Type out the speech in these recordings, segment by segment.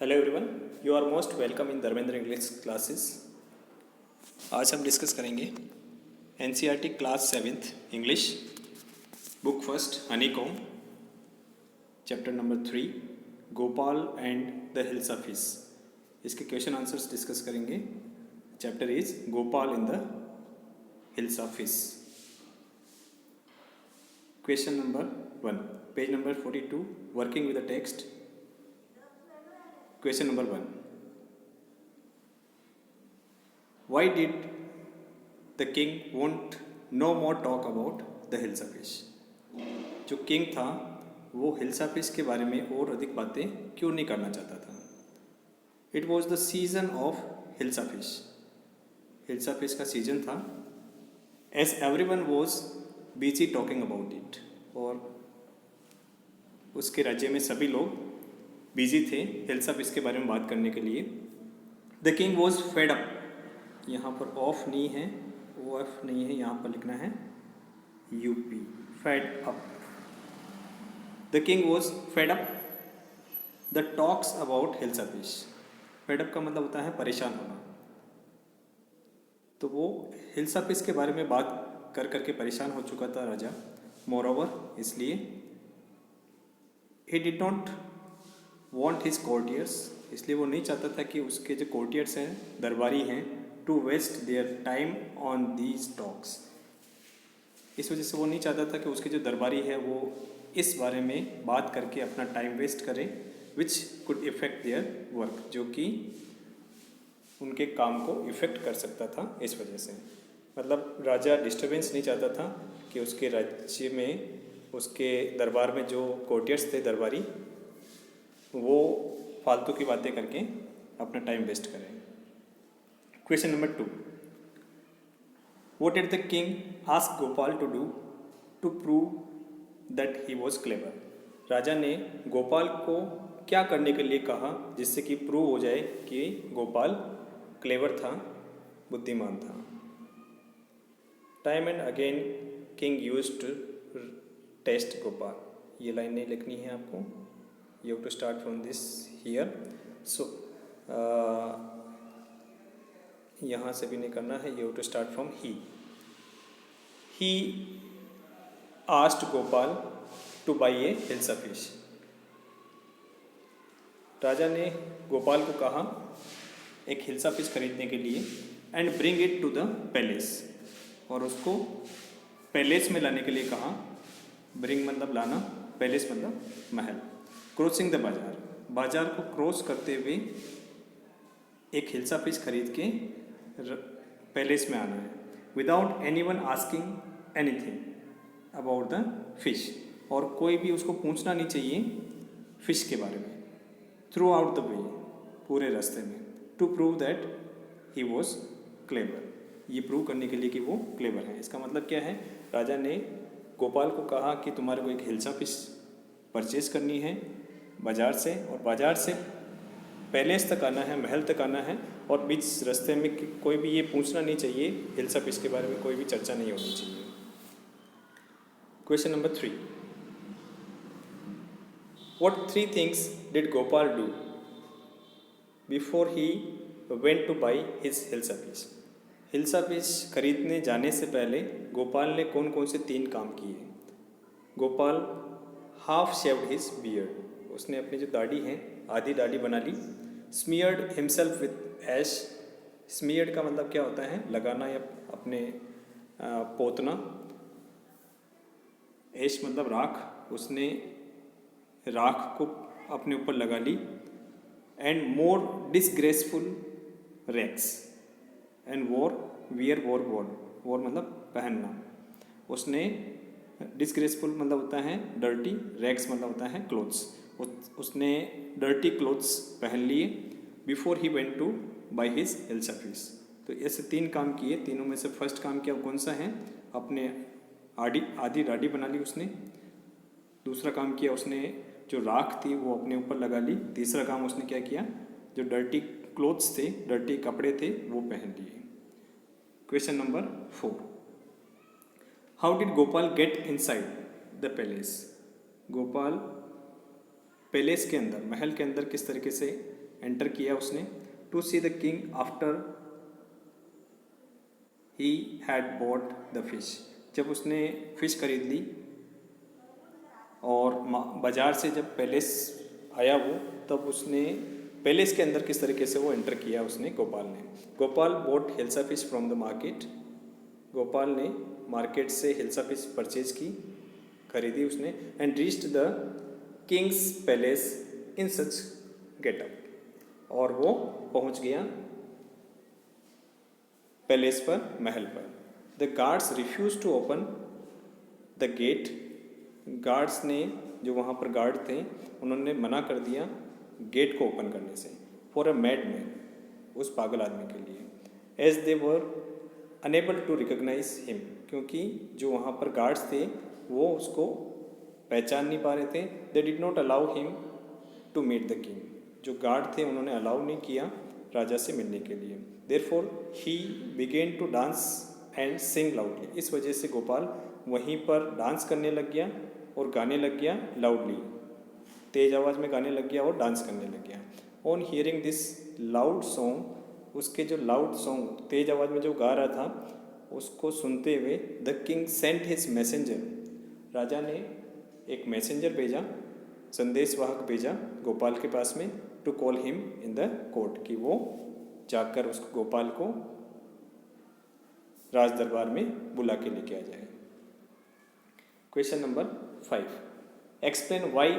Hello everyone, you are most welcome in Dharmendra English classes. आज हम discuss करेंगे NCERT class 7th English book first honeycomb chapter number 3 Gopal and the hills of fish. इसके question answers discuss करेंगे। Chapter is Gopal in the hills of fish. Question number 1, page number 42, working with the text. Question number 1. Why did the king want no more talk about the hills of fish? जो king था वो hills of fish के बारे में और अधिक बातें क्यों नहीं करना चाहता था? It was the season of hills of fish. Hills of fish का सीजन था। As everyone was busy talking about it, और उसके राज्य में सभी लोग बिजी थे हिल्स ऑफ इसके बारे में बात करने के लिए। The king was fed up, यहाँ पर ऑफ नहीं है, ओ एफ नहीं है, यहाँ पर लिखना है UP, fed up. The king was fed up the talks about hills of fish. Fed up का मतलब होता है परेशान होना। तो वो हिल्स ऑफ फिश के बारे में बात कर करके परेशान हो चुका था राजा। मोर ओवर, इसलिए he did not want his courtiers, इसलिए वो नहीं चाहता था कि उसके जो कोर्टियर्स हैं, दरबारी हैं, to waste their time on these talks. इस वजह से वो नहीं चाहता था कि उसके जो दरबारी है वो इस बारे में बात करके अपना टाइम वेस्ट करें, which could effect their work, जो कि उनके काम को इफेक्ट कर सकता था। इस वजह से मतलब राजा डिस्टर्बेंस नहीं चाहता था कि उसके राज्य में, उसके दरबार में जो कोर्टियर्स थे, दरबारी, वो फालतू की बातें करके अपना टाइम वेस्ट करें। Question number 2, what did the king ask Gopal to do to prove that he was clever? राजा ने गोपाल को क्या करने के लिए कहा जिससे कि प्रूव हो जाए कि गोपाल क्लेवर था, बुद्धिमान था? Time and again king used to test Gopal. ये लाइन नहीं लिखनी है आपको, you have to start from this here. So यहाँ से भी नहीं करना है, you have to start from he asked Gopal to buy a hilsa fish. राजा ने गोपाल को कहा एक हिल्सा फिश खरीदने के लिए, and bring it to the palace, और उसको पैलेस में लाने के लिए कहा। ब्रिंग मतलब लाना, पैलेस मतलब महल। क्रॉसिंग द बाजार, बाजार को क्रॉस करते हुए एक हिल्सा फिश खरीद के पैलेस में आना है। Without any one asking anything about the fish, और कोई भी उसको पूछना नहीं चाहिए फिश के बारे में। थ्रू आउट द वे, पूरे रास्ते में। To prove that he was clever, ये प्रूव करने के लिए कि वो क्लेवर है। इसका मतलब क्या है? राजा ने गोपाल को कहा कि तुम्हारे को एक हिल्सा फिश परचेज करनी है बाज़ार से, और बाज़ार से पैलेस तक आना है, महल तक आना है, और बीच रास्ते में कोई भी ये पूछना नहीं चाहिए, हिल्स ऑफ फिश के बारे में कोई भी चर्चा नहीं होनी चाहिए। Question number 3, what 3 things did Gopal do before he went two by his hills of fish? Hills of fish खरीदने जाने से पहले गोपाल ने कौन कौन से 3 काम किए? Gopal half shaved his beard, उसने अपनी जो दाढ़ी है आधी दाढ़ी बना ली। स्मीयर्ड हिमसेल्फ विथ ऐश, स्मीयर्ड का मतलब क्या होता है? लगाना या अपने पोतना। ऐश मतलब राख, उसने राख को अपने ऊपर लगा ली। And more disgraceful rags, and wear wore मतलब पहनना। उसने डिसग्रेसफुल मतलब होता है डर्टी, रैग्स मतलब होता है क्लोथ्स। उसने डर्टी क्लोथ्स पहन लिए before he went two by his hills of fish. तो ऐसे 3 काम किए। तीनों में से फर्स्ट काम किया कौन सा है? अपने आधी दाढ़ी बना ली उसने। दूसरा काम किया उसने जो राख थी वो अपने ऊपर लगा ली। तीसरा काम उसने क्या किया? जो डर्टी क्लोथ्स थे, डर्टी कपड़े थे, वो पहन लिए। Question number 4, how did Gopal get inside the palace? Gopal palace के अंदर, महल के अंदर किस तरीके से एंटर किया उसने to see the king after he had bought the fish. जब उसने फिश खरीद ली और बाजार से जब पैलेस आया वो, तब उसने पैलेस के अंदर किस तरीके से वो एंटर किया उसने, गोपाल ने। Gopal bought hilsa fish from the market. Gopal ने मार्केट से हिल्सा फिश परचेज की, खरीदी उसने। And reached the king's palace in such getup. और वो पहुंच गया पैलेस पर, महल पर। The guards refuse to open the gate. Guards ने, जो वहाँ पर गार्ड थे, उन्होंने मना कर दिया गेट को ओपन करने से। फॉर अ मैड मैन, उस पागल आदमी के लिए। As they were unable to recognise him, क्योंकि जो वहाँ पर गार्ड्स थे वो उसको पहचान नहीं पा रहे थे। They did not allow him to meet the king. जो गार्ड थे उन्होंने अलाउ नहीं किया राजा से मिलने के लिए। Therefore he began to dance and sing loudly. इस वजह से गोपाल वहीं पर डांस करने लग गया और गाने लग गया लाउडली, तेज आवाज़ में गाने लग गया और डांस करने लग गया। On hearing this loud song, उसके जो लाउड सॉन्ग, तेज आवाज़ में जो गा रहा था, उसको सुनते हुए the king sent his messenger. राजा ने एक मैसेंजर भेजा, संदेशवाहक भेजा गोपाल के पास में, to call him in the court, कि वो जाकर उस गोपाल को राज दरबार में बुला के लेके आ जाए। Question number 5, explain why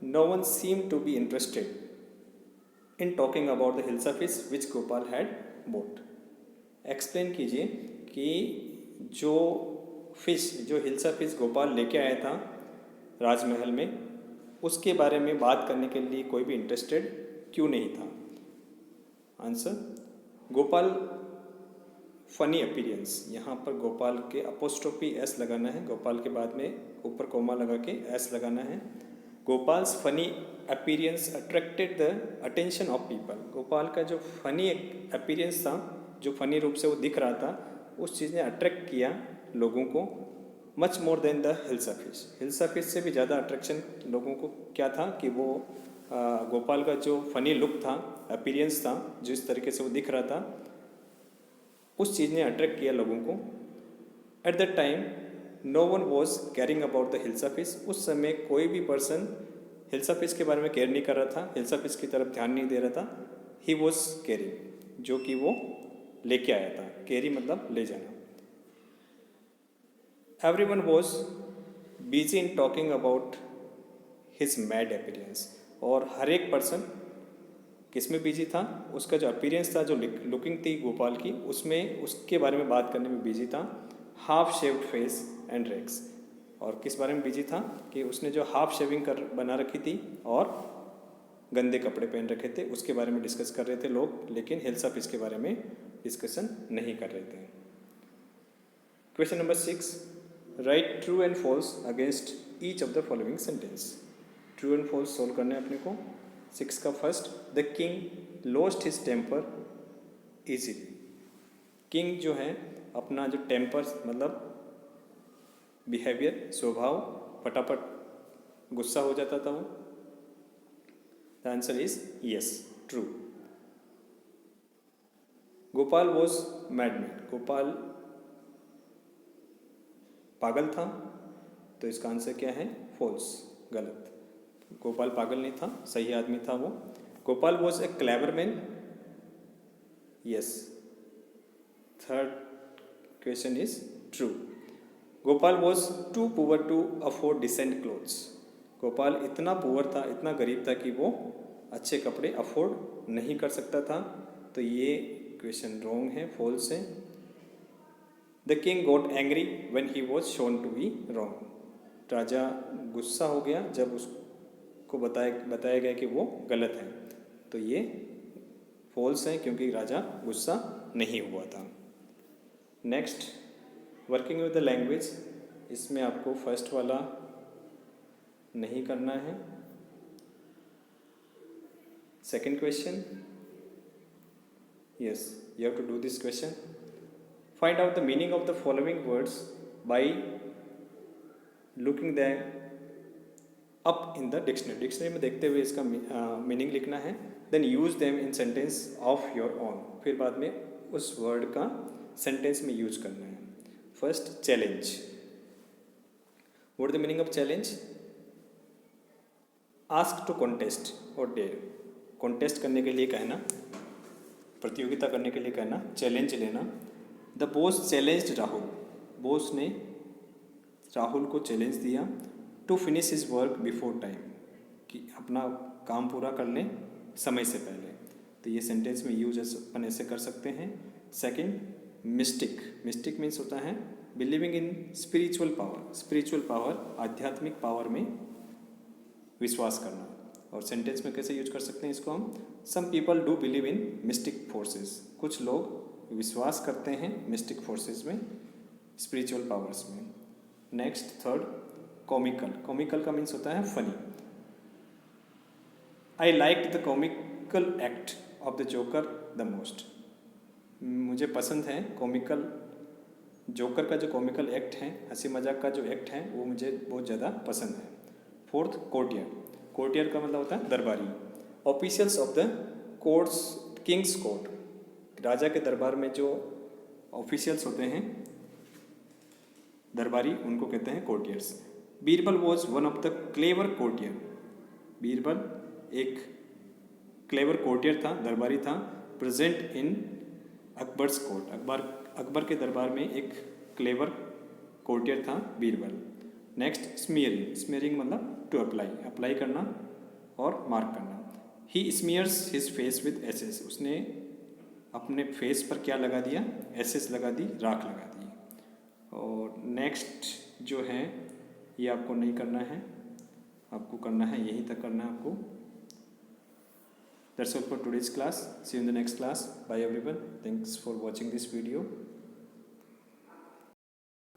no one seem to be interested in talking about the hilsa fish which Gopal had bought. Explain कीजिए कि जो फिश, जो हिल्सा फिश गोपाल लेके आया था राजमहल में, उसके बारे में बात करने के लिए कोई भी इंटरेस्टेड क्यों नहीं था। Answer, Gopal funny appearance. यहाँ पर गोपाल के अपोस्ट्रोफी एस लगाना है, गोपाल के बाद में ऊपर कोमा लगा के एस लगाना है। Gopal's funny appearance attracted the attention of people. Gopal का जो फनी अपीरियंस था, जो फनी रूप से वो दिख रहा था, उस चीज़ ने अट्रैक्ट किया लोगों को। Much more than the hilsa fish. Hilsa fish से भी ज़्यादा अट्रैक्शन लोगों को क्या था कि वो गोपाल का जो फनी लुक था, अपीरियंस था, जिस तरीके से वो दिख रहा था, उस चीज़ ने अट्रैक्ट किया लोगों को। At the time no one was caring about the hilsa fish. उस समय कोई भी पर्सन हिल्सा फिश के बारे में केयर नहीं कर रहा था, हिल्सा फिश की तरफ ध्यान नहीं दे रहा था। ही वॉज कैरिंग, जो कि वो लेके आया था। कैरी मतलब ले जाना। Everyone was busy in talking about his mad appearance. और हर एक पर्सन किस में बिजी था, उसका जो अपीरियंस था, जो लुकिंग थी गोपाल की, उसमें उसके बारे में बात करने में बिजी था। Half shaved face and rags. और किस बारे में बिजी था कि उसने जो हाफ शेविंग कर बना रखी थी और गंदे कपड़े पहन रखे थे, उसके बारे में डिस्कस कर रहे थे लोग, लेकिन हिल्सा फिश के बारे में डिस्कशन नहीं कर रहे थे। Question number 6, write true and false against each of the following sentence. True and false solve करना है अपने को। 6 का first, the king lost his temper easily. King जो है अपना जो टेम्पर मतलब बिहेवियर, स्वभाव, फटाफट गुस्सा हो जाता था वो। The answer is yes, true. Gopal was madman. Gopal पागल था, तो इसका आंसर क्या है, फॉल्स, गलत। गोपाल पागल नहीं था, सही आदमी था वो। Gopal was a clever man, yes. Third question is true. Gopal was too poor to afford decent clothes. Gopal इतना पुअर था, इतना गरीब था कि वो अच्छे कपड़े अफोर्ड नहीं कर सकता था, तो ये क्वेश्चन रॉन्ग है, फॉल्स है। The king got angry when he was shown to be wrong. राजा गुस्सा हो गया जब उसको बताया गया कि वो गलत है, तो ये फॉल्स है क्योंकि राजा गुस्सा नहीं हुआ था। Next, working with the language. इसमें आपको फर्स्ट वाला नहीं करना है। Second question, yes, you have to do this question. Find out the meaning of the following words by looking the up in the dictionary, dictionary में देखते हुए इसका मीनिंग लिखना है। Then use them in sentence of your own, फिर बाद में उस वर्ड का सेंटेंस में यूज करना है। First challenge, what is the meaning of challenge? Ask to contest और डेयर, कॉन्टेस्ट करने के लिए कहना, प्रतियोगिता करने के लिए कहना, चैलेंज लेना। The boss challenged Rahul, boss ने राहुल को चैलेंज दिया to finish his work before time, कि अपना काम पूरा कर लें समय से पहले। तो ये सेंटेंस में यूज अपन ऐसे कर सकते हैं। सेकंड मिस्टिक, मिस्टिक मीन्स होता है believing in spiritual power, spiritual power आध्यात्मिक पावर में विश्वास करना। और सेंटेंस में कैसे यूज कर सकते हैं इसको हम? Some people do believe in mystic forces, कुछ लोग विश्वास करते हैं मिस्टिक फोर्सेस में, स्पिरिचुअल पावर्स में। नेक्स्ट थर्ड कॉमिकल, कॉमिकल का मीन्स होता है funny. I like the comical act of the joker the most, मुझे पसंद है कॉमिकल, जोकर का जो कॉमिकल एक्ट है, हंसी मजाक का जो एक्ट है वो मुझे बहुत ज़्यादा पसंद है। फोर्थ कोर्टियर, कोर्टियर का मतलब होता है दरबारी। Officials of the courts, king's court, राजा के दरबार में जो ऑफिशियल्स होते हैं दरबारी, उनको कहते हैं courtiers. Birbal was one of the clever courtier, Birbal एक क्लेवर कोर्टियर था, दरबारी था। Present in Akbar's court, Akbar के दरबार में एक क्लेवर कोर्टियर था बीरबल। नेक्स्ट स्मीयरिंग, स्मीयरिंग मतलब टू अप्लाई, अप्लाई करना और मार्क करना। He smears his face with ashes, उसने अपने फेस पर क्या लगा दिया? एसेस लगा दी, राख लगा दी। और नेक्स्ट जो है ये आपको नहीं करना है, आपको करना है यहीं तक करना है आपको। That's all for today's class. See you in the next class. Bye everyone. Thanks for watching this video.